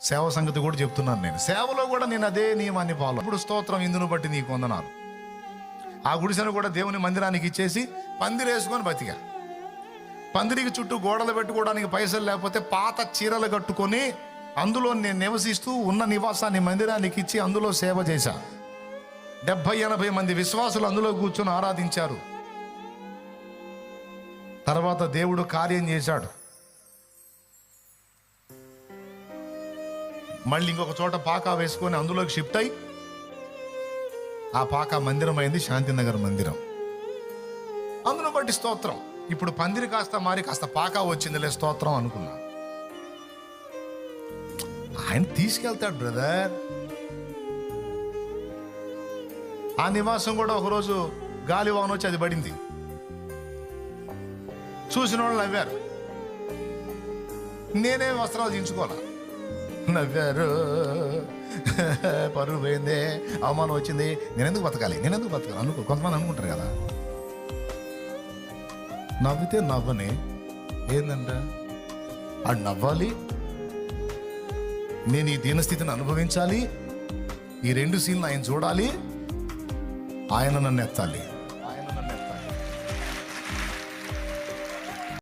సేవ సంగతి కూడా చెప్తున్నాను. నేను సేవలో కూడా నేను అదే నియమాన్ని ఫాలో. ఇప్పుడు స్తోత్రం, ఇందును బట్టి నీకు వందనాలు. ఆ గుడిసెను కూడా దేవుని మందిరానికి ఇచ్చేసి పందిరేసుకొని బతికా. పందిరికి చుట్టూ గోడలు పెట్టుకోవడానికి పైసలు లేకపోతే పాత చీరలు కట్టుకొని అందులో నేను నివసిస్తూ ఉన్న నివాసాన్ని మందిరానికి ఇచ్చి అందులో సేవ చేశా. 70-80 మంది విశ్వాసులు అందులో కూర్చొని ఆరాధించారు. తర్వాత దేవుడు కార్యం చేశాడు. మళ్ళీ ఇంకొక చోట పాకా వేసుకొని అందులోకి షిఫ్ట్ అయి ఆ పాకా మందిరం అయింది శాంతినగర్ మందిరం. అందును బట్టి స్తోత్రం. ఇప్పుడు పందిరి కాస్త మారి కాస్త పాకా వచ్చిందిలే, స్తోత్రం అనుకున్నా. ఆయన తీసుకెళ్తాడు బ్రదర్. ఆ నివాసం కూడా ఒకరోజు గాలివాన వచ్చి అది పడింది. చూసిన వాళ్ళు నవ్వారు. నేనే వస్త్రాలు దించుకోవాలా, నవ్వారు. పరువు పోయిందే, అవమానం వచ్చింది, నేనెందుకు బతకాలి కొంతమంది అనుకుంటారు కదా. నవ్వితే నవ్వని ఏందంట, ఆడు నవ్వాలి, నేను ఈ దీనస్థితిని అనుభవించాలి, ఈ 2 సీన్లు ఆయన చూడాలి, ఆయన నన్ను ఎత్తాలి.